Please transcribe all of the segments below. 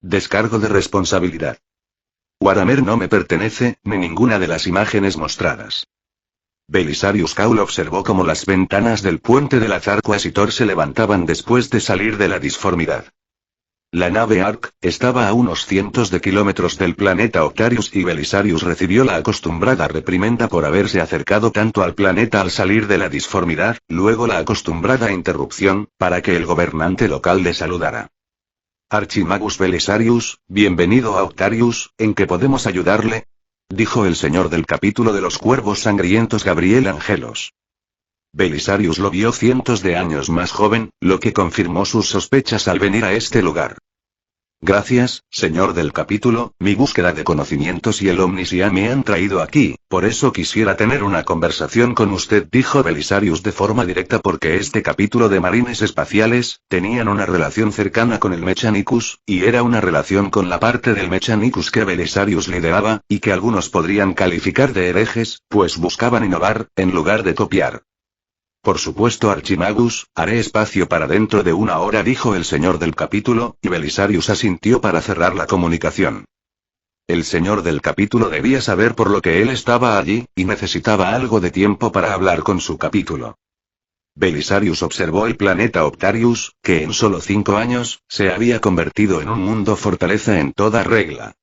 Descargo de responsabilidad. Waramer no me pertenece, ni ninguna de las imágenes mostradas. Belisarius Caul observó cómo las ventanas del puente de la Zarquasitor se levantaban después de salir de la disformidad. La nave Ark estaba a unos cientos de kilómetros del planeta Octarius y Belisarius recibió la acostumbrada reprimenda por haberse acercado tanto al planeta al salir de la disformidad, luego la acostumbrada interrupción, para que el gobernante local le saludara. Archimagus Belisarius, bienvenido a Octarius, ¿en qué podemos ayudarle? Dijo el señor del capítulo de los cuervos sangrientos Gabriel Angelos. Belisarius lo vio cientos de años más joven, lo que confirmó sus sospechas al venir a este lugar. Gracias, señor del capítulo, mi búsqueda de conocimientos y el Omnisia me han traído aquí, por eso quisiera tener una conversación con usted, dijo Belisarius de forma directa porque este capítulo de marines espaciales, tenían una relación cercana con el Mechanicus, y era una relación con la parte del Mechanicus que Belisarius lideraba, y que algunos podrían calificar de herejes, pues buscaban innovar, en lugar de copiar. Por supuesto Archimagus, haré espacio para dentro de una hora, dijo el señor del capítulo, y Belisarius asintió para cerrar la comunicación. El señor del capítulo debía saber por lo que él estaba allí, y necesitaba algo de tiempo para hablar con su capítulo. Belisarius observó el planeta Octarius, que en solo 5 años, se había convertido en un mundo fortaleza en toda regla.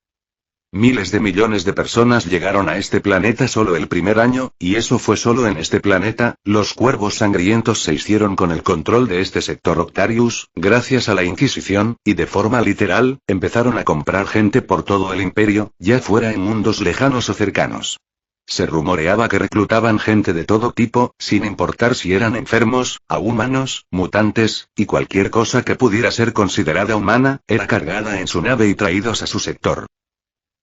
Miles de millones de personas llegaron a este planeta solo el primer año, y eso fue solo en este planeta. Los cuervos sangrientos se hicieron con el control de este sector Octarius, gracias a la Inquisición, y de forma literal, empezaron a comprar gente por todo el imperio, ya fuera en mundos lejanos o cercanos. Se rumoreaba que reclutaban gente de todo tipo, sin importar si eran enfermos, a humanos, mutantes, y cualquier cosa que pudiera ser considerada humana, era cargada en su nave y traídos a su sector.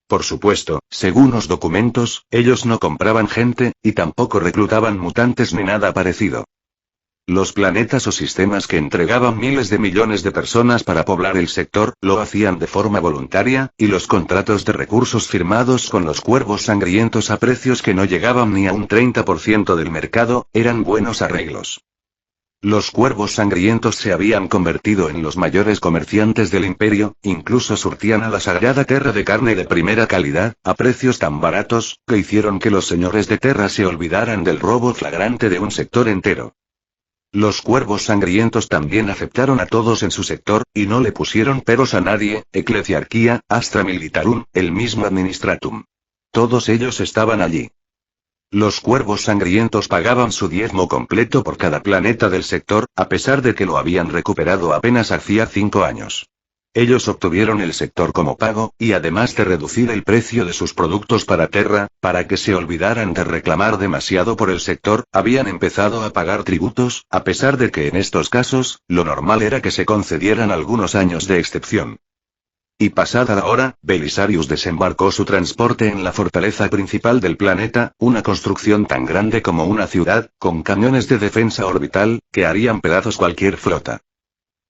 Por supuesto, según los documentos, ellos no compraban gente, y tampoco reclutaban mutantes ni nada parecido. Los planetas o sistemas que entregaban miles de millones de personas para poblar el sector, lo hacían de forma voluntaria, y los contratos de recursos firmados con los cuervos sangrientos a precios que no llegaban ni a un 30% del mercado, eran buenos arreglos. Los cuervos sangrientos se habían convertido en los mayores comerciantes del imperio, incluso surtían a la sagrada Terra de carne de primera calidad, a precios tan baratos, que hicieron que los señores de Terra se olvidaran del robo flagrante de un sector entero. Los cuervos sangrientos también aceptaron a todos en su sector, y no le pusieron peros a nadie, Ecclesiarchia, Astra Militarum, el mismo Administratum. Todos ellos estaban allí. Los cuervos sangrientos pagaban su diezmo completo por cada planeta del sector, a pesar de que lo habían recuperado apenas hacía 5 años. Ellos obtuvieron el sector como pago, y además de reducir el precio de sus productos para Terra, para que se olvidaran de reclamar demasiado por el sector, habían empezado a pagar tributos, a pesar de que en estos casos, lo normal era que se concedieran algunos años de excepción. Y pasada la hora, Belisarius desembarcó su transporte en la fortaleza principal del planeta, una construcción tan grande como una ciudad, con camiones de defensa orbital, que harían pedazos cualquier flota.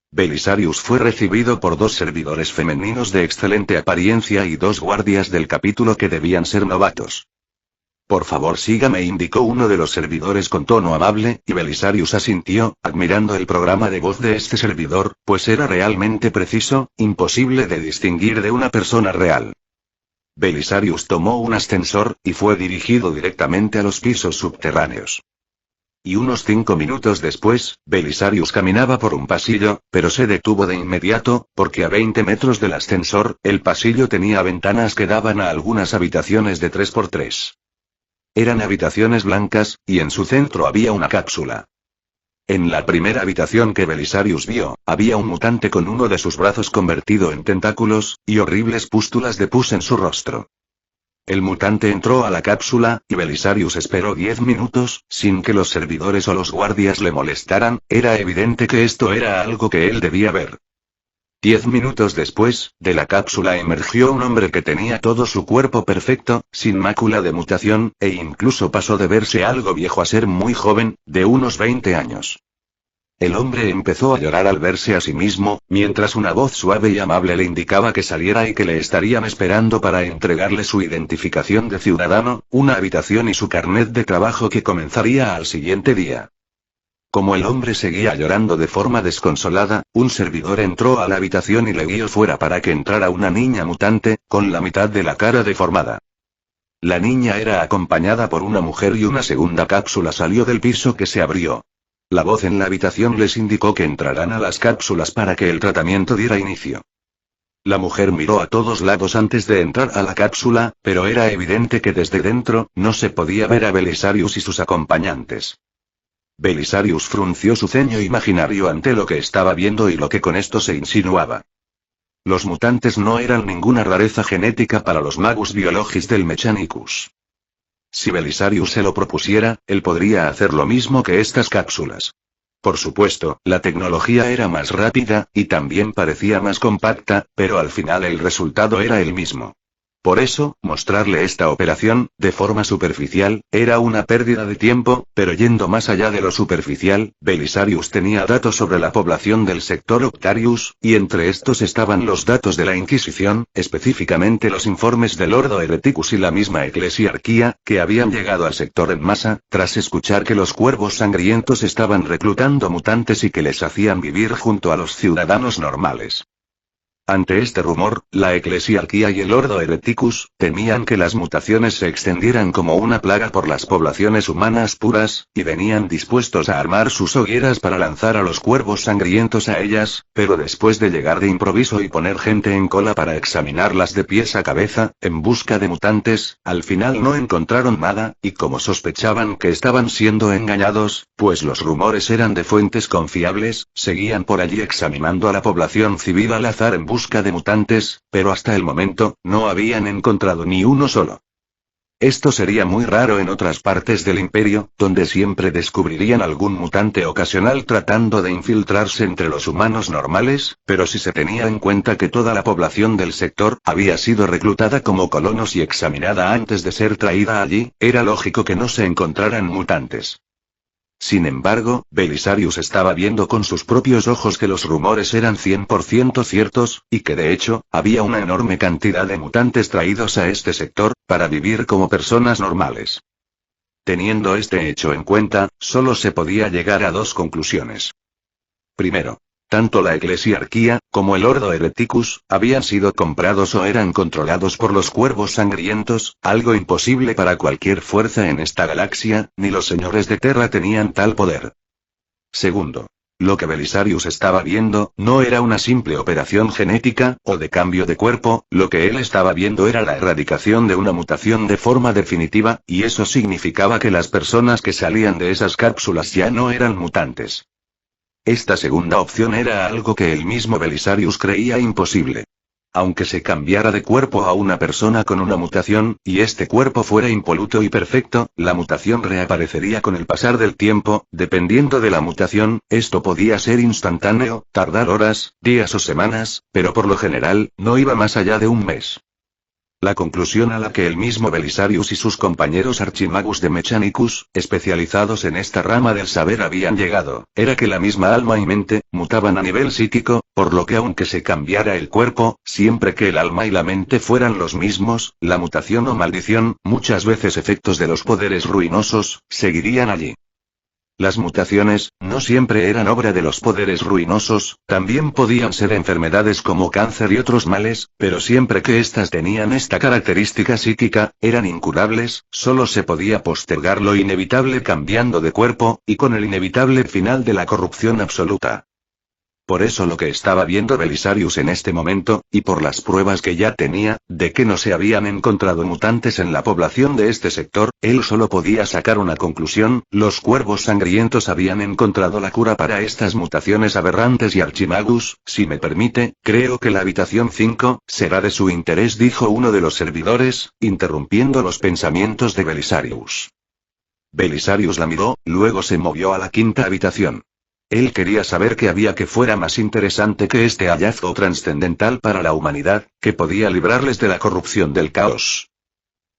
Belisarius fue recibido por 2 servidores femeninos de excelente apariencia y 2 guardias del capítulo que debían ser novatos. Por favor sígame, indicó uno de los servidores con tono amable, y Belisarius asintió, admirando el programa de voz de este servidor, pues era realmente preciso, imposible de distinguir de una persona real. Belisarius tomó un ascensor, y fue dirigido directamente a los pisos subterráneos. Y unos 5 minutos después, Belisarius caminaba por un pasillo, pero se detuvo de inmediato, porque a 20 metros del ascensor, el pasillo tenía ventanas que daban a algunas habitaciones de 3x3. Eran habitaciones blancas, y en su centro había una cápsula. En la primera habitación que Belisarius vio, había un mutante con uno de sus brazos convertido en tentáculos, y horribles pústulas de pus en su rostro. El mutante entró a la cápsula, y Belisarius esperó 10 minutos, sin que los servidores o los guardias le molestaran. Era evidente que esto era algo que él debía ver. 10 minutos después, de la cápsula emergió un hombre que tenía todo su cuerpo perfecto, sin mácula de mutación, e incluso pasó de verse algo viejo a ser muy joven, de unos 20 años. El hombre empezó a llorar al verse a sí mismo, mientras una voz suave y amable le indicaba que saliera y que le estarían esperando para entregarle su identificación de ciudadano, una habitación y su carnet de trabajo que comenzaría al siguiente día. Como el hombre seguía llorando de forma desconsolada, un servidor entró a la habitación y le guió fuera para que entrara una niña mutante, con la mitad de la cara deformada. La niña era acompañada por una mujer y una segunda cápsula salió del piso que se abrió. La voz en la habitación les indicó que entrarán a las cápsulas para que el tratamiento diera inicio. La mujer miró a todos lados antes de entrar a la cápsula, pero era evidente que desde dentro, no se podía ver a Belisarius y sus acompañantes. Belisarius frunció su ceño imaginario ante lo que estaba viendo y lo que con esto se insinuaba. Los mutantes no eran ninguna rareza genética para los Magus Biologis del Mechanicus. Si Belisarius se lo propusiera, él podría hacer lo mismo que estas cápsulas. Por supuesto, la tecnología era más rápida, y también parecía más compacta, pero al final el resultado era el mismo. Por eso, mostrarle esta operación, de forma superficial, era una pérdida de tiempo, pero yendo más allá de lo superficial, Belisarius tenía datos sobre la población del sector Octarius, y entre estos estaban los datos de la Inquisición, específicamente los informes del Ordo Hereticus y la misma Eclesiarquía, que habían llegado al sector en masa, tras escuchar que los cuervos sangrientos estaban reclutando mutantes y que les hacían vivir junto a los ciudadanos normales. Ante este rumor, la Eclesiarquía y el Ordo Hereticus temían que las mutaciones se extendieran como una plaga por las poblaciones humanas puras, y venían dispuestos a armar sus hogueras para lanzar a los cuervos sangrientos a ellas, pero después de llegar de improviso y poner gente en cola para examinarlas de pies a cabeza, en busca de mutantes, al final no encontraron nada, y como sospechaban que estaban siendo engañados, pues los rumores eran de fuentes confiables, seguían por allí examinando a la población civil al azar en busca de mutantes, pero hasta el momento, no habían encontrado ni uno solo. Esto sería muy raro en otras partes del imperio, donde siempre descubrirían algún mutante ocasional tratando de infiltrarse entre los humanos normales, pero si se tenía en cuenta que toda la población del sector había sido reclutada como colonos y examinada antes de ser traída allí, era lógico que no se encontraran mutantes. Sin embargo, Belisarius estaba viendo con sus propios ojos que los rumores eran 100% ciertos, y que de hecho, había una enorme cantidad de mutantes traídos a este sector, para vivir como personas normales. Teniendo este hecho en cuenta, solo se podía llegar a dos conclusiones. Primero, tanto la Eclesiarquía, como el Ordo Hereticus, habían sido comprados o eran controlados por los cuervos sangrientos, algo imposible para cualquier fuerza en esta galaxia, ni los señores de Terra tenían tal poder. Segundo, lo que Belisarius estaba viendo, no era una simple operación genética, o de cambio de cuerpo, lo que él estaba viendo era la erradicación de una mutación de forma definitiva, y eso significaba que las personas que salían de esas cápsulas ya no eran mutantes. Esta segunda opción era algo que el mismo Belisarius creía imposible. Aunque se cambiara de cuerpo a una persona con una mutación, y este cuerpo fuera impoluto y perfecto, la mutación reaparecería con el pasar del tiempo, dependiendo de la mutación, esto podía ser instantáneo, tardar horas, días o semanas, pero por lo general, no iba más allá de un mes. La conclusión a la que el mismo Belisarius y sus compañeros archimagus de Mechanicus, especializados en esta rama del saber habían llegado, era que la misma alma y mente, mutaban a nivel psíquico, por lo que aunque se cambiara el cuerpo, siempre que el alma y la mente fueran los mismos, la mutación o maldición, muchas veces efectos de los poderes ruinosos, seguirían allí. Las mutaciones, no siempre eran obra de los poderes ruinosos, también podían ser enfermedades como cáncer y otros males, pero siempre que éstas tenían esta característica psíquica, eran incurables, solo se podía postergar lo inevitable cambiando de cuerpo, y con el inevitable final de la corrupción absoluta. Por eso lo que estaba viendo Belisarius en este momento, y por las pruebas que ya tenía, de que no se habían encontrado mutantes en la población de este sector, él solo podía sacar una conclusión: los cuervos sangrientos habían encontrado la cura para estas mutaciones aberrantes y archimagus. Si me permite, creo que la habitación 5, será de su interés, dijo uno de los servidores, interrumpiendo los pensamientos de Belisarius. Belisarius la miró, luego se movió a la quinta habitación. Él quería saber qué había que fuera más interesante que este hallazgo trascendental para la humanidad, que podía librarles de la corrupción del caos.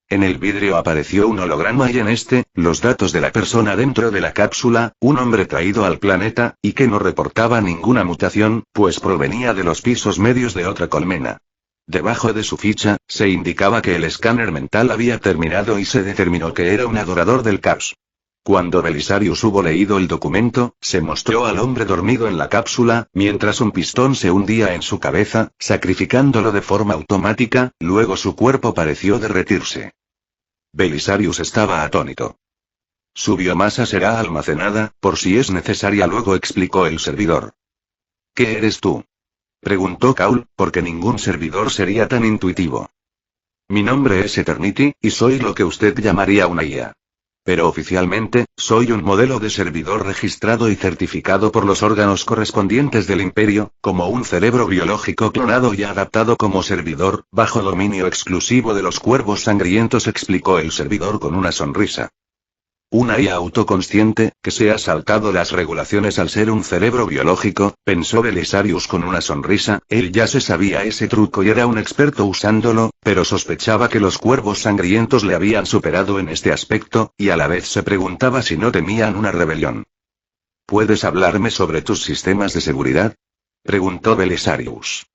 En el vidrio apareció un holograma y en este, los datos de la persona dentro de la cápsula, un hombre traído al planeta, y que no reportaba ninguna mutación, pues provenía de los pisos medios de otra colmena. Debajo de su ficha, se indicaba que el escáner mental había terminado y se determinó que era un adorador del caos. Cuando Belisarius hubo leído el documento, se mostró al hombre dormido en la cápsula, mientras un pistón se hundía en su cabeza, sacrificándolo de forma automática, luego su cuerpo pareció derretirse. Belisarius estaba atónito. Su biomasa será almacenada, por si es necesaria, luego explicó el servidor. ¿Qué eres tú? Preguntó Kaul, porque ningún servidor sería tan intuitivo. Mi nombre es Eternity, y soy lo que usted llamaría una IA. Pero oficialmente, soy un modelo de servidor registrado y certificado por los órganos correspondientes del Imperio, como un cerebro biológico clonado y adaptado como servidor, bajo dominio exclusivo de los cuervos sangrientos, explicó el servidor con una sonrisa. Una IA autoconsciente, que se ha saltado las regulaciones al ser un cerebro biológico, pensó Belisarius con una sonrisa. Él ya se sabía ese truco y era un experto usándolo, pero sospechaba que los cuervos sangrientos le habían superado en este aspecto, y a la vez se preguntaba si no temían una rebelión. ¿Puedes hablarme sobre tus sistemas de seguridad? Preguntó Belisarius.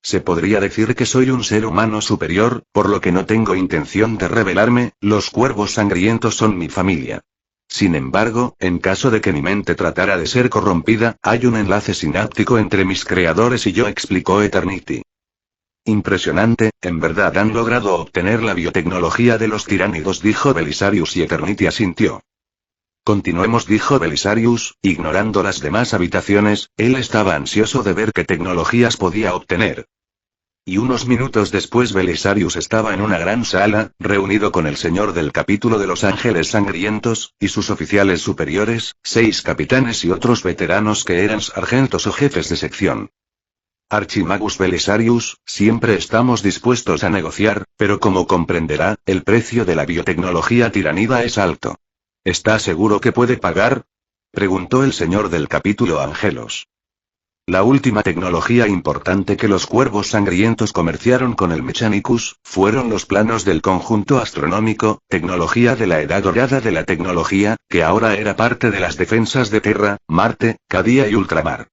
Se podría decir que soy un ser humano superior, por lo que no tengo intención de rebelarme. Los cuervos sangrientos son mi familia. Sin embargo, en caso de que mi mente tratara de ser corrompida, hay un enlace sináptico entre mis creadores y yo, explicó Eternity. Impresionante, en verdad han logrado obtener la biotecnología de los tiránidos, dijo Belisarius, y Eternity asintió. Continuemos, dijo Belisarius, ignorando las demás habitaciones. Él estaba ansioso de ver qué tecnologías podía obtener. Y unos minutos después Belisarius estaba en una gran sala, reunido con el señor del capítulo de los Ángeles Sangrientos, y sus oficiales superiores, 6 capitanes y otros veteranos que eran sargentos o jefes de sección. Archimagus Belisarius, siempre estamos dispuestos a negociar, pero como comprenderá, el precio de la biotecnología tiranida es alto. ¿Está seguro que puede pagar? Preguntó el señor del capítulo Angelos. La última tecnología importante que los cuervos sangrientos comerciaron con el Mechanicus, fueron los planos del conjunto astronómico, tecnología de la edad dorada de la tecnología, que ahora era parte de las defensas de Terra, Marte, Cadia y Ultramar.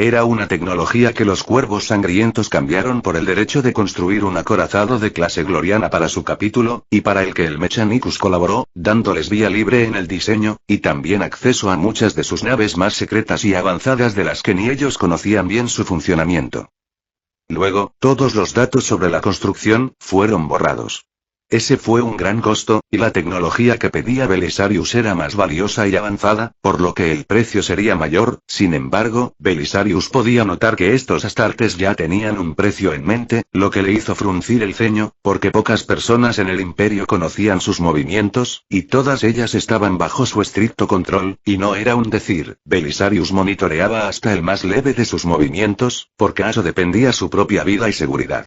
Era una tecnología que los cuervos sangrientos cambiaron por el derecho de construir un acorazado de clase gloriana para su capítulo, y para el que el Mechanicus colaboró, dándoles vía libre en el diseño, y también acceso a muchas de sus naves más secretas y avanzadas de las que ni ellos conocían bien su funcionamiento. Luego, todos los datos sobre la construcción, fueron borrados. Ese fue un gran costo, y la tecnología que pedía Belisarius era más valiosa y avanzada, por lo que el precio sería mayor. Sin embargo, Belisarius podía notar que estos astartes ya tenían un precio en mente, lo que le hizo fruncir el ceño, porque pocas personas en el Imperio conocían sus movimientos, y todas ellas estaban bajo su estricto control, y no era un decir. Belisarius monitoreaba hasta el más leve de sus movimientos, porque a eso dependía su propia vida y seguridad.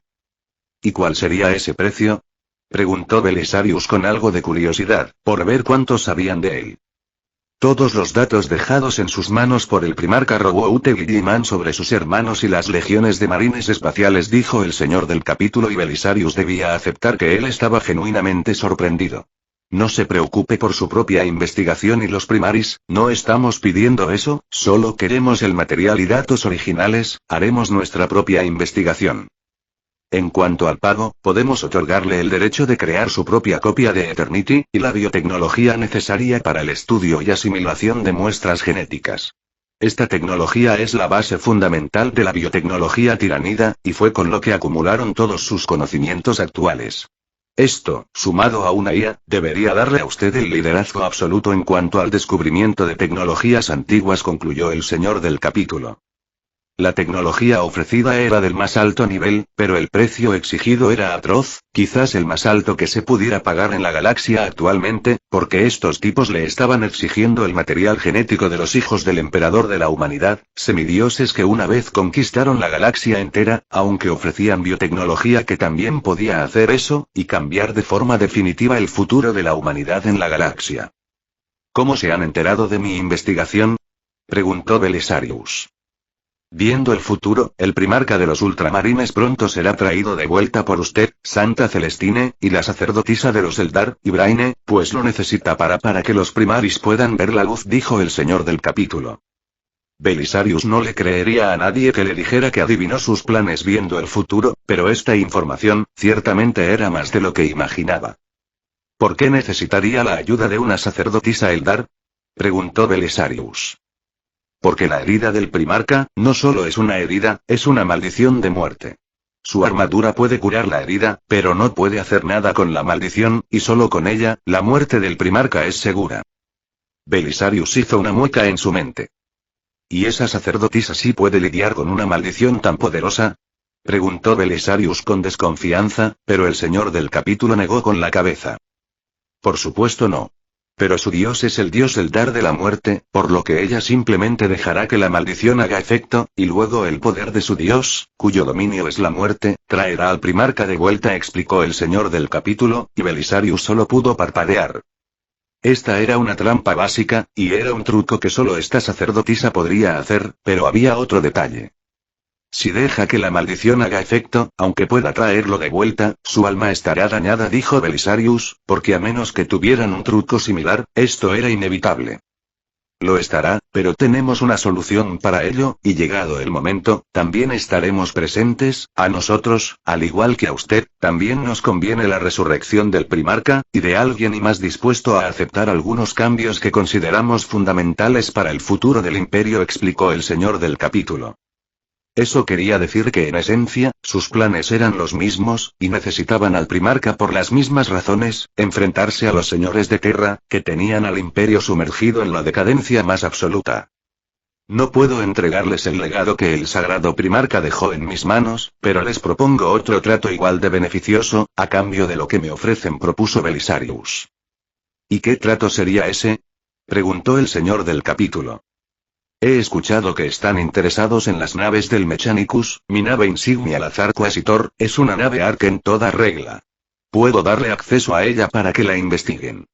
¿Y cuál sería ese precio? Preguntó Belisarius con algo de curiosidad, por ver cuántos sabían de él. Todos los datos dejados en sus manos por el primarca Rowoute Guilliman sobre sus hermanos y las legiones de marines espaciales, dijo el señor del capítulo, y Belisarius debía aceptar que él estaba genuinamente sorprendido. No se preocupe por su propia investigación y los primaris, no estamos pidiendo eso, solo queremos el material y datos originales, haremos nuestra propia investigación. En cuanto al pago, podemos otorgarle el derecho de crear su propia copia de Eternity, y la biotecnología necesaria para el estudio y asimilación de muestras genéticas. Esta tecnología es la base fundamental de la biotecnología tiranida, y fue con lo que acumularon todos sus conocimientos actuales. Esto, sumado a una IA, debería darle a usted el liderazgo absoluto en cuanto al descubrimiento de tecnologías antiguas, concluyó el señor del capítulo. La tecnología ofrecida era del más alto nivel, pero el precio exigido era atroz, quizás el más alto que se pudiera pagar en la galaxia actualmente, porque estos tipos le estaban exigiendo el material genético de los hijos del emperador de la humanidad, semidioses que una vez conquistaron la galaxia entera, aunque ofrecían biotecnología que también podía hacer eso, y cambiar de forma definitiva el futuro de la humanidad en la galaxia. ¿Cómo se han enterado de mi investigación? Preguntó Belisarius. Viendo el futuro, el primarca de los ultramarines pronto será traído de vuelta por usted, Santa Celestine, y la sacerdotisa de los Eldar, Ibraine, pues lo necesita para que los primaris puedan ver la luz, dijo el señor del capítulo. Belisarius no le creería a nadie que le dijera que adivinó sus planes viendo el futuro, pero esta información, ciertamente era más de lo que imaginaba. ¿Por qué necesitaría la ayuda de una sacerdotisa Eldar? Preguntó Belisarius. Porque la herida del primarca, no solo es una herida, es una maldición de muerte. Su armadura puede curar la herida, pero no puede hacer nada con la maldición, y solo con ella, la muerte del primarca es segura. Belisarius hizo una mueca en su mente. ¿Y esa sacerdotisa sí puede lidiar con una maldición tan poderosa? Preguntó Belisarius con desconfianza, pero el señor del capítulo negó con la cabeza. Por supuesto no. Pero su dios es el dios Eldar de la muerte, por lo que ella simplemente dejará que la maldición haga efecto, y luego el poder de su dios, cuyo dominio es la muerte, traerá al primarca de vuelta, explicó el señor del capítulo, y Belisarius solo pudo parpadear. Esta era una trampa básica, y era un truco que solo esta sacerdotisa podría hacer, pero había otro detalle. Si deja que la maldición haga efecto, aunque pueda traerlo de vuelta, su alma estará dañada, dijo Belisarius, porque a menos que tuvieran un truco similar, esto era inevitable. Lo estará, pero tenemos una solución para ello, y llegado el momento, también estaremos presentes. A nosotros, al igual que a usted, también nos conviene la resurrección del primarca, y de alguien y más dispuesto a aceptar algunos cambios que consideramos fundamentales para el futuro del imperio, explicó el señor del capítulo. Eso quería decir que en esencia, sus planes eran los mismos, y necesitaban al primarca por las mismas razones, enfrentarse a los señores de Terra, que tenían al imperio sumergido en la decadencia más absoluta. No puedo entregarles el legado que el sagrado primarca dejó en mis manos, pero les propongo otro trato igual de beneficioso, a cambio de lo que me ofrecen, propuso Belisarius. ¿Y qué trato sería ese? Preguntó el señor del capítulo. He escuchado que están interesados en las naves del Mechanicus, mi nave insignia la Zarquasitor, es una nave Ark en toda regla. Puedo darle acceso a ella para que la investiguen.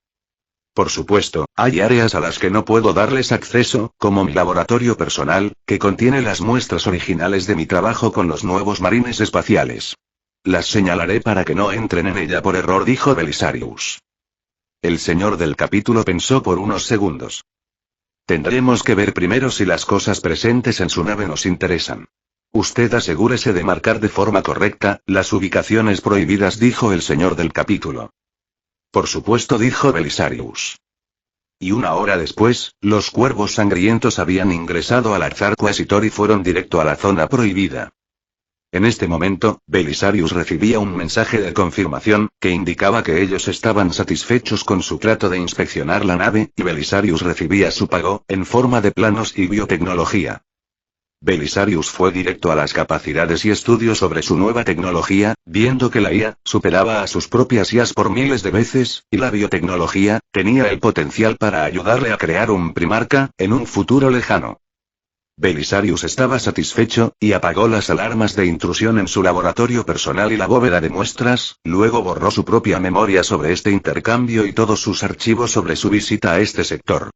Por supuesto, hay áreas a las que no puedo darles acceso, como mi laboratorio personal, que contiene las muestras originales de mi trabajo con los nuevos marines espaciales. Las señalaré para que no entren en ella por error, dijo Belisarius. El señor del capítulo pensó por unos segundos. Tendremos que ver primero si las cosas presentes en su nave nos interesan. Usted asegúrese de marcar de forma correcta las ubicaciones prohibidas, dijo el señor del capítulo. Por supuesto, dijo Belisarius. Y una hora después, los cuervos sangrientos habían ingresado al Zarquasitor y fueron directo a la zona prohibida. En este momento, Belisarius recibía un mensaje de confirmación, que indicaba que ellos estaban satisfechos con su trato de inspeccionar la nave, y Belisarius recibía su pago, en forma de planos y biotecnología. Belisarius fue directo a las capacidades y estudios sobre su nueva tecnología, viendo que la IA superaba a sus propias IAs por miles de veces, y la biotecnología tenía el potencial para ayudarle a crear un primarca, en un futuro lejano. Belisarius estaba satisfecho, y apagó las alarmas de intrusión en su laboratorio personal y la bóveda de muestras, luego borró su propia memoria sobre este intercambio y todos sus archivos sobre su visita a este sector.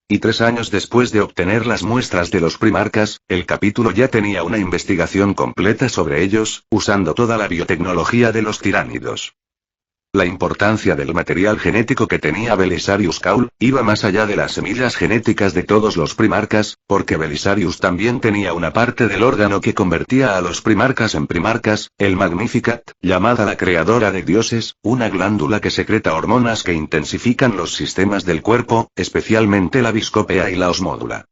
Y 3 años después de obtener las muestras de los primarcas, el capítulo ya tenía una investigación completa sobre ellos, usando toda la biotecnología de los tiránidos. La importancia del material genético que tenía Belisarius Cawl iba más allá de las semillas genéticas de todos los primarcas, porque Belisarius también tenía una parte del órgano que convertía a los primarcas en primarcas, el Magnificat, llamada la creadora de dioses, una glándula que secreta hormonas que intensifican los sistemas del cuerpo, especialmente la viscópea y la osmódula.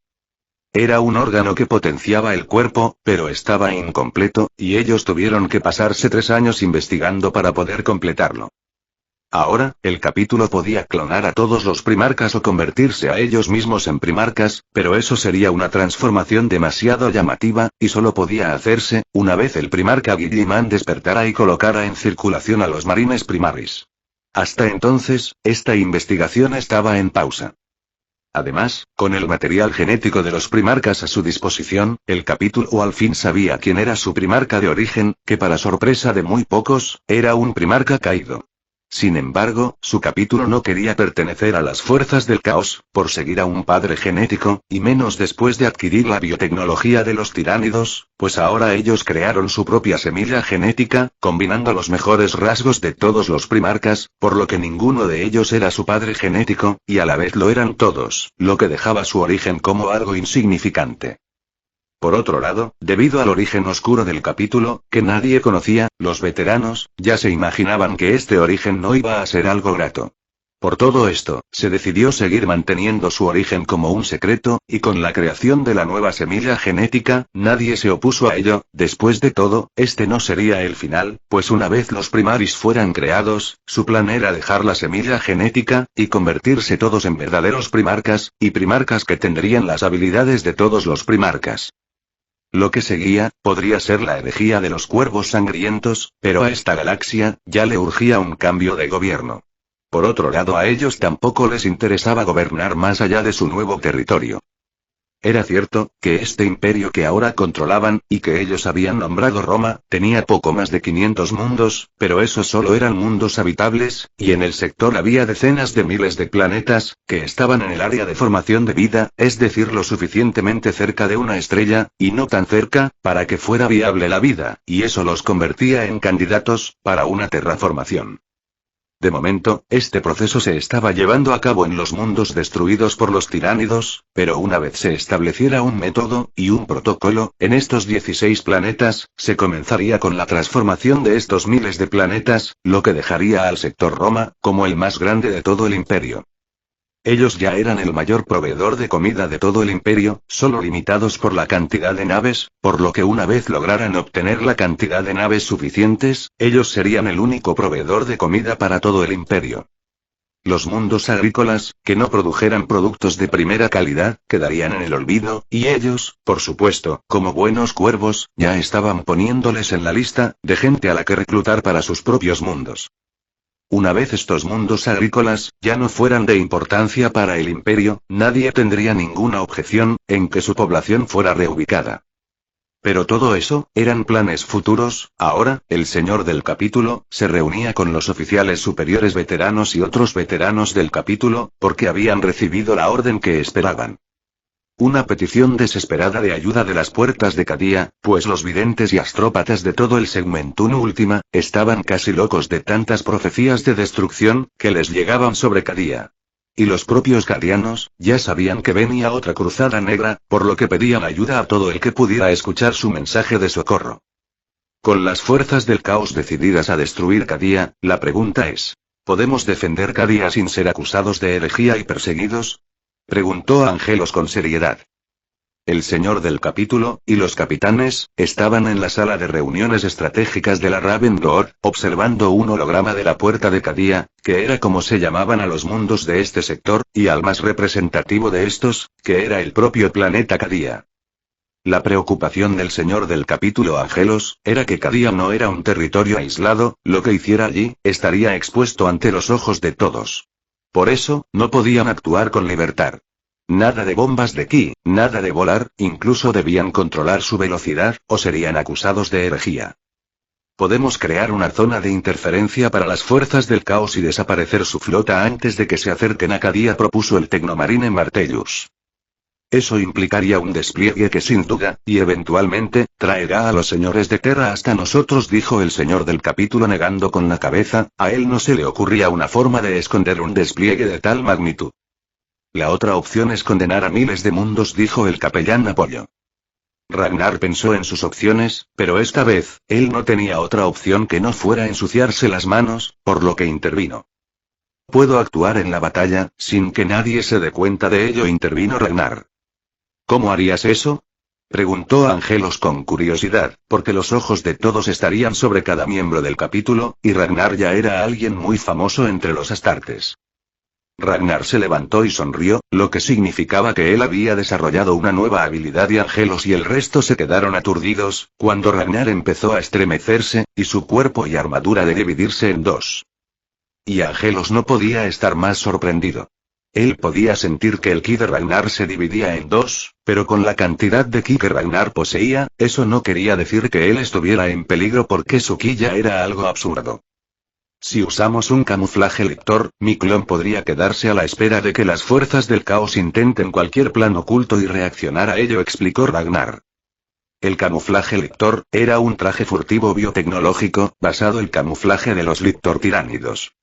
Era un órgano que potenciaba el cuerpo, pero estaba incompleto, y ellos tuvieron que pasarse 3 años investigando para poder completarlo. Ahora, el capítulo podía clonar a todos los primarcas o convertirse a ellos mismos en primarcas, pero eso sería una transformación demasiado llamativa, y solo podía hacerse, una vez el primarca Guilliman despertara y colocara en circulación a los marines primaris. Hasta entonces, esta investigación estaba en pausa. Además, con el material genético de los primarcas a su disposición, el capítulo al fin sabía quién era su primarca de origen, que para sorpresa de muy pocos, era un primarca caído. Sin embargo, su capítulo no quería pertenecer a las fuerzas del caos, por seguir a un padre genético, y menos después de adquirir la biotecnología de los tiránidos, pues ahora ellos crearon su propia semilla genética, combinando los mejores rasgos de todos los primarcas, por lo que ninguno de ellos era su padre genético, y a la vez lo eran todos, lo que dejaba su origen como algo insignificante. Por otro lado, debido al origen oscuro del capítulo, que nadie conocía, los veteranos, ya se imaginaban que este origen no iba a ser algo grato. Por todo esto, se decidió seguir manteniendo su origen como un secreto, y con la creación de la nueva semilla genética, nadie se opuso a ello. Después de todo, este no sería el final, pues una vez los primaris fueran creados, su plan era dejar la semilla genética, y convertirse todos en verdaderos primarcas, y primarcas que tendrían las habilidades de todos los primarcas. Lo que seguía, podría ser la herejía de los cuervos sangrientos, pero a esta galaxia, ya le urgía un cambio de gobierno. Por otro lado, a ellos tampoco les interesaba gobernar más allá de su nuevo territorio. Era cierto, que este imperio que ahora controlaban, y que ellos habían nombrado Roma, tenía poco más de 500 mundos, pero esos solo eran mundos habitables, y en el sector había decenas de miles de planetas, que estaban en el área de formación de vida, es decir, lo suficientemente cerca de una estrella, y no tan cerca, para que fuera viable la vida, y eso los convertía en candidatos, para una terraformación. De momento, este proceso se estaba llevando a cabo en los mundos destruidos por los tiránidos, pero una vez se estableciera un método, y un protocolo, en estos 16 planetas, se comenzaría con la transformación de estos miles de planetas, lo que dejaría al sector Roma, como el más grande de todo el imperio. Ellos ya eran el mayor proveedor de comida de todo el imperio, solo limitados por la cantidad de naves, por lo que una vez lograran obtener la cantidad de naves suficientes, ellos serían el único proveedor de comida para todo el imperio. Los mundos agrícolas, que no produjeran productos de primera calidad, quedarían en el olvido, y ellos, por supuesto, como buenos cuervos, ya estaban poniéndoles en la lista de gente a la que reclutar para sus propios mundos. Una vez estos mundos agrícolas, ya no fueran de importancia para el imperio, nadie tendría ninguna objeción, en que su población fuera reubicada. Pero todo eso, eran planes futuros. Ahora, el señor del capítulo, se reunía con los oficiales superiores veteranos y otros veteranos del capítulo, porque habían recibido la orden que esperaban. Una petición desesperada de ayuda de las puertas de Cadía, pues los videntes y astrópatas de todo el Segmentum Última, estaban casi locos de tantas profecías de destrucción, que les llegaban sobre Cadía. Y los propios cadianos, ya sabían que venía otra cruzada negra, por lo que pedían ayuda a todo el que pudiera escuchar su mensaje de socorro. Con las fuerzas del caos decididas a destruir Cadía, la pregunta es: ¿podemos defender Cadía sin ser acusados de herejía y perseguidos? Preguntó Angelos con seriedad. El señor del capítulo, y los capitanes, estaban en la sala de reuniones estratégicas de la Raven Door, observando un holograma de la puerta de Cadía, que era como se llamaban a los mundos de este sector, y al más representativo de estos, que era el propio planeta Cadía. La preocupación del señor del capítulo Angelos, era que Cadía no era un territorio aislado, lo que hiciera allí, estaría expuesto ante los ojos de todos. Por eso, no podían actuar con libertad. Nada de bombas de ki, nada de volar, incluso debían controlar su velocidad, o serían acusados de herejía. Podemos crear una zona de interferencia para las fuerzas del caos y desaparecer su flota antes de que se acerquen a Cadía, propuso el Tecnomarine Martellus. Eso implicaría un despliegue que sin duda, y eventualmente, traerá a los señores de Terra hasta nosotros, dijo el señor del capítulo negando con la cabeza. A él no se le ocurría una forma de esconder un despliegue de tal magnitud. La otra opción es condenar a miles de mundos, dijo el capellán Apollo. Ragnar pensó en sus opciones, pero esta vez, él no tenía otra opción que no fuera ensuciarse las manos, por lo que intervino. Puedo actuar en la batalla, sin que nadie se dé cuenta de ello, intervino Ragnar. ¿Cómo harías eso? Preguntó Angelos con curiosidad, porque los ojos de todos estarían sobre cada miembro del capítulo, y Ragnar ya era alguien muy famoso entre los astartes. Ragnar se levantó y sonrió, lo que significaba que él había desarrollado una nueva habilidad, y Angelos y el resto se quedaron aturdidos, cuando Ragnar empezó a estremecerse, y su cuerpo y armadura de dividirse en dos. Y Angelos no podía estar más sorprendido. Él podía sentir que el ki de Ragnar se dividía en dos, pero con la cantidad de ki que Ragnar poseía, eso no quería decir que él estuviera en peligro, porque su ki ya era algo absurdo. Si usamos un camuflaje lector, mi clon podría quedarse a la espera de que las fuerzas del caos intenten cualquier plan oculto y reaccionar a ello, explicó Ragnar. El camuflaje lector era un traje furtivo biotecnológico, basado en el camuflaje de los lictor tiránidos.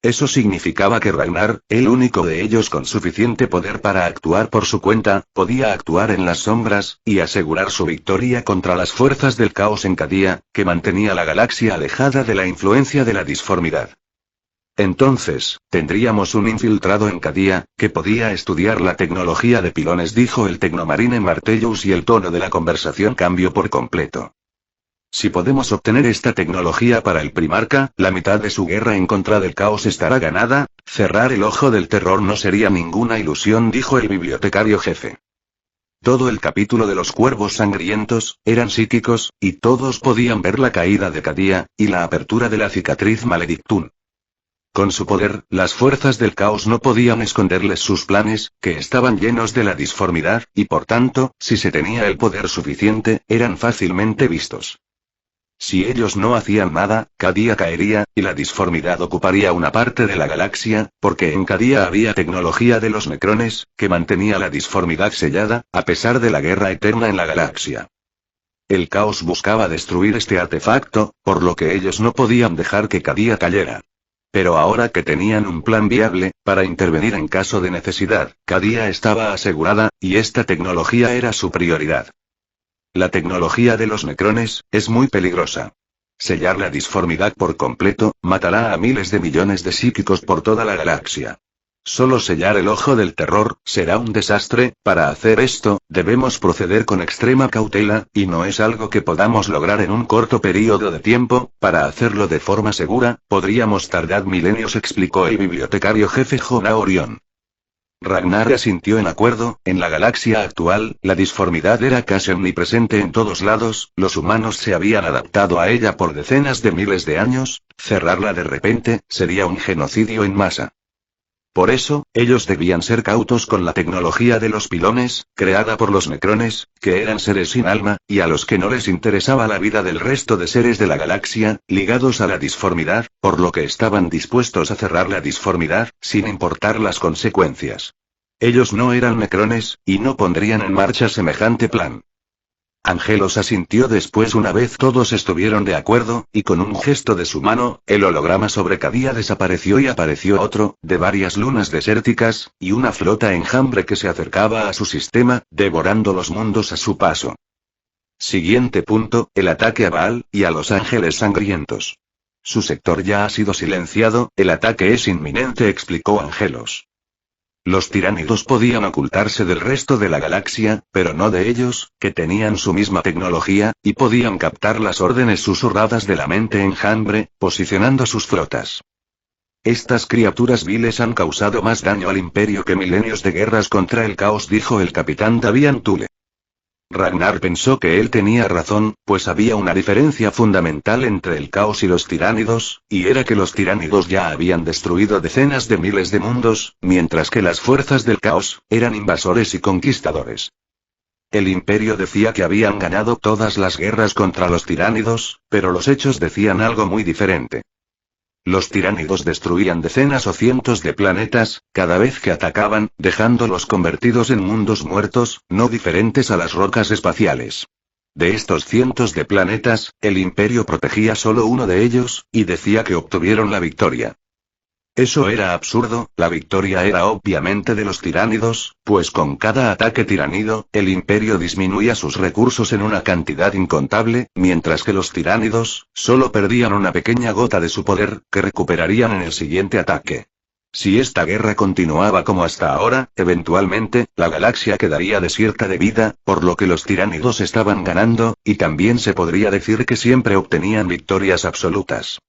Eso significaba que Ragnar, el único de ellos con suficiente poder para actuar por su cuenta, podía actuar en las sombras, y asegurar su victoria contra las fuerzas del caos en Cadia, que mantenía la galaxia alejada de la influencia de la disformidad. Entonces, tendríamos un infiltrado en Cadia, que podía estudiar la tecnología de pilones, dijo el Tecnomarine Martellus, y el tono de la conversación cambió por completo. Si podemos obtener esta tecnología para el Primarca, la mitad de su guerra en contra del caos estará ganada. Cerrar el ojo del terror no sería ninguna ilusión, dijo el bibliotecario jefe. Todo el capítulo de los cuervos sangrientos eran psíquicos, y todos podían ver la caída de Cadia, y la apertura de la cicatriz Maledictum. Con su poder, las fuerzas del caos no podían esconderles sus planes, que estaban llenos de la disformidad, y por tanto, si se tenía el poder suficiente, eran fácilmente vistos. Si ellos no hacían nada, Cadia caería, y la disformidad ocuparía una parte de la galaxia, porque en Cadia había tecnología de los necrones, que mantenía la disformidad sellada, a pesar de la guerra eterna en la galaxia. El caos buscaba destruir este artefacto, por lo que ellos no podían dejar que Cadia cayera. Pero ahora que tenían un plan viable, para intervenir en caso de necesidad, Cadia estaba asegurada, y esta tecnología era su prioridad. La tecnología de los necrones es muy peligrosa. Sellar la disformidad por completo, matará a miles de millones de psíquicos por toda la galaxia. Solo sellar el ojo del terror será un desastre. Para hacer esto, debemos proceder con extrema cautela, y no es algo que podamos lograr en un corto periodo de tiempo. Para hacerlo de forma segura, podríamos tardar milenios, explicó el bibliotecario jefe Jonah Orion. Ragnar asintió en acuerdo. En la galaxia actual, la disformidad era casi omnipresente en todos lados, los humanos se habían adaptado a ella por decenas de miles de años. Cerrarla de repente sería un genocidio en masa. Por eso, ellos debían ser cautos con la tecnología de los pilones, creada por los necrones, que eran seres sin alma, y a los que no les interesaba la vida del resto de seres de la galaxia, ligados a la disformidad, por lo que estaban dispuestos a cerrar la disformidad, sin importar las consecuencias. Ellos no eran necrones, y no pondrían en marcha semejante plan. Angelos asintió después. Una vez todos estuvieron de acuerdo, y con un gesto de su mano, el holograma sobre Cadia desapareció y apareció otro, de varias lunas desérticas, y una flota enjambre que se acercaba a su sistema, devorando los mundos a su paso. Siguiente punto, el ataque a Baal, y a los ángeles sangrientos. Su sector ya ha sido silenciado, el ataque es inminente, explicó Angelos. Los tiránidos podían ocultarse del resto de la galaxia, pero no de ellos, que tenían su misma tecnología, y podían captar las órdenes susurradas de la mente enjambre, posicionando sus flotas. Estas criaturas viles han causado más daño al imperio que milenios de guerras contra el caos, dijo el capitán Davian Tule. Ragnar pensó que él tenía razón, pues había una diferencia fundamental entre el caos y los tiránidos, y era que los tiránidos ya habían destruido decenas de miles de mundos, mientras que las fuerzas del caos eran invasores y conquistadores. El imperio decía que habían ganado todas las guerras contra los tiránidos, pero los hechos decían algo muy diferente. Los tiránidos destruían decenas o cientos de planetas, cada vez que atacaban, dejándolos convertidos en mundos muertos, no diferentes a las rocas espaciales. De estos cientos de planetas, el imperio protegía solo uno de ellos, y decía que obtuvieron la victoria. Eso era absurdo. La victoria era obviamente de los tiránidos, pues con cada ataque tiránido, el imperio disminuía sus recursos en una cantidad incontable, mientras que los tiránidos solo perdían una pequeña gota de su poder, que recuperarían en el siguiente ataque. Si esta guerra continuaba como hasta ahora, eventualmente, la galaxia quedaría desierta de vida, por lo que los tiránidos estaban ganando, y también se podría decir que siempre obtenían victorias absolutas.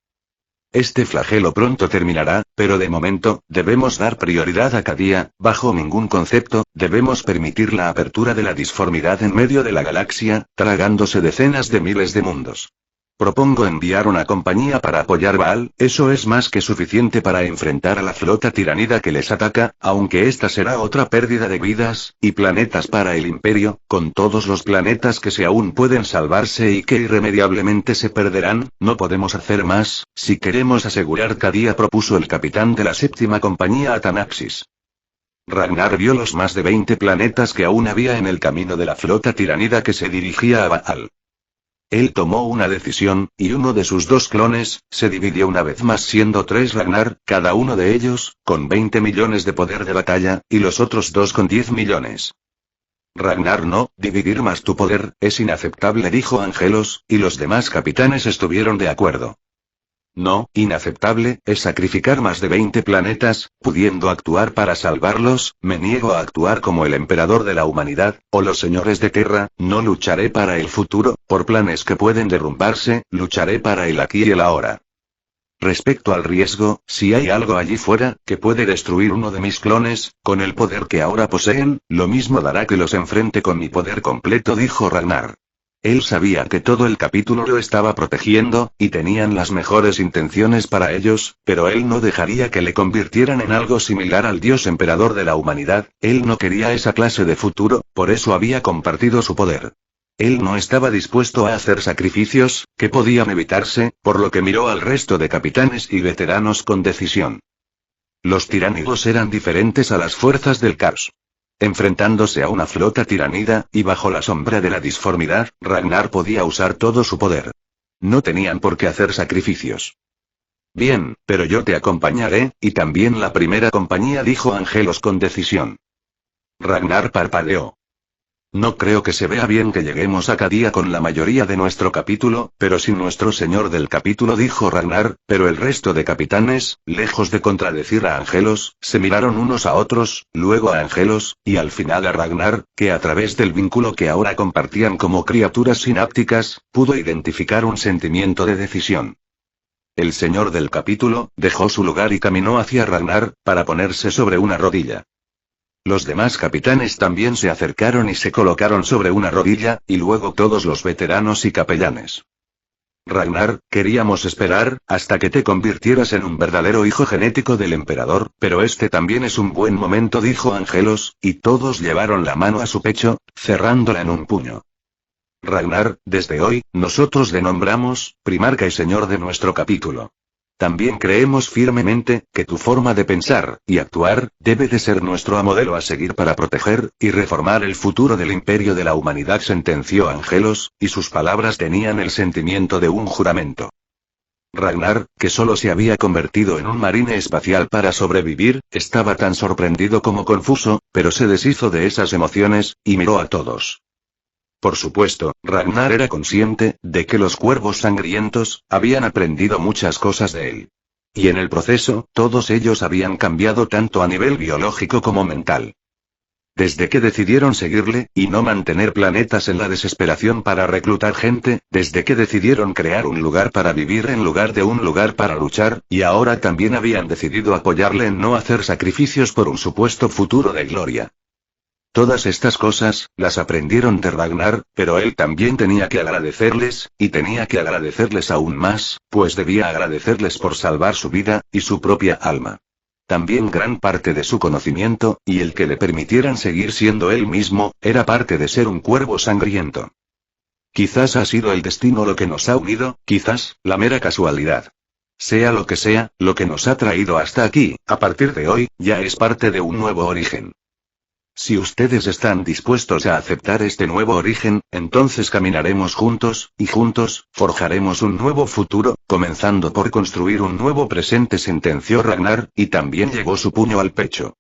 Este flagelo pronto terminará, pero de momento, debemos dar prioridad a Cadia. Bajo ningún concepto, debemos permitir la apertura de la disformidad en medio de la galaxia, tragándose decenas de miles de mundos. Propongo enviar una compañía para apoyar Baal, eso es más que suficiente para enfrentar a la flota tiranida que les ataca, aunque esta será otra pérdida de vidas y planetas para el imperio, con todos los planetas que aún pueden salvarse y que irremediablemente se perderán. No podemos hacer más, si queremos asegurar Cadia, propuso el capitán de la séptima compañía Atanaxis. Ragnar vio los más de 20 planetas que aún había en el camino de la flota tiranida que se dirigía a Baal. Él tomó una decisión, y uno de sus dos clones, se dividió una vez más siendo 3 Ragnar, cada uno de ellos, con 20 millones de poder de batalla, y los otros dos con 10 millones. Ragnar no, dividir más tu poder, es inaceptable dijo Angelos, y los demás capitanes estuvieron de acuerdo. No, inaceptable, es sacrificar más de 20 planetas, pudiendo actuar para salvarlos, me niego a actuar como el emperador de la humanidad, o los señores de Terra, no lucharé para el futuro, por planes que pueden derrumbarse, lucharé para el aquí y el ahora. Respecto al riesgo, si hay algo allí fuera, que puede destruir uno de mis clones, con el poder que ahora poseen, lo mismo dará que los enfrente con mi poder completo dijo Ragnar. Él sabía que todo el capítulo lo estaba protegiendo, y tenían las mejores intenciones para ellos, pero él no dejaría que le convirtieran en algo similar al dios emperador de la humanidad, él no quería esa clase de futuro, por eso había compartido su poder. Él no estaba dispuesto a hacer sacrificios, que podían evitarse, por lo que miró al resto de capitanes y veteranos con decisión. Los tiránidos eran diferentes a las fuerzas del caos. Enfrentándose a una flota tiránida, y bajo la sombra de la disformidad, Ragnar podía usar todo su poder. No tenían por qué hacer sacrificios. Bien, pero yo te acompañaré, y también la primera compañía dijo Angelos con decisión. Ragnar parpadeó. No creo que se vea bien que lleguemos a Cadia con la mayoría de nuestro capítulo, pero sin nuestro señor del capítulo dijo Ragnar, pero el resto de capitanes, lejos de contradecir a Angelos, se miraron unos a otros, luego a Angelos, y al final a Ragnar, que a través del vínculo que ahora compartían como criaturas sinápticas, pudo identificar un sentimiento de decisión. El señor del capítulo, dejó su lugar y caminó hacia Ragnar, para ponerse sobre una rodilla. Los demás capitanes también se acercaron y se colocaron sobre una rodilla, y luego todos los veteranos y capellanes. Ragnar, queríamos esperar, hasta que te convirtieras en un verdadero hijo genético del emperador, pero este también es un buen momento dijo Angelos, y todos llevaron la mano a su pecho, cerrándola en un puño. Ragnar, desde hoy, nosotros te nombramos, primarca y señor de nuestro capítulo. También creemos firmemente, que tu forma de pensar, y actuar, debe de ser nuestro modelo a seguir para proteger, y reformar el futuro del imperio de la humanidad sentenció Angelos, y sus palabras tenían el sentimiento de un juramento. Ragnar, que solo se había convertido en un marine espacial para sobrevivir, estaba tan sorprendido como confuso, pero se deshizo de esas emociones, y miró a todos. Por supuesto, Ragnar era consciente, de que los cuervos sangrientos, habían aprendido muchas cosas de él. Y en el proceso, todos ellos habían cambiado tanto a nivel biológico como mental. Desde que decidieron seguirle, y no mantener planetas en la desesperación para reclutar gente, desde que decidieron crear un lugar para vivir en lugar de un lugar para luchar, y ahora también habían decidido apoyarle en no hacer sacrificios por un supuesto futuro de gloria. Todas estas cosas, las aprendieron de Ragnar, pero él también tenía que agradecerles, y tenía que agradecerles aún más, pues debía agradecerles por salvar su vida, y su propia alma. También gran parte de su conocimiento, y el que le permitieran seguir siendo él mismo, era parte de ser un cuervo sangriento. Quizás ha sido el destino lo que nos ha unido, quizás, la mera casualidad. Sea lo que nos ha traído hasta aquí, a partir de hoy, ya es parte de un nuevo origen. Si ustedes están dispuestos a aceptar este nuevo origen, entonces caminaremos juntos, y juntos, forjaremos un nuevo futuro, comenzando por construir un nuevo presente sentenció Ragnar, y también llegó su puño al pecho.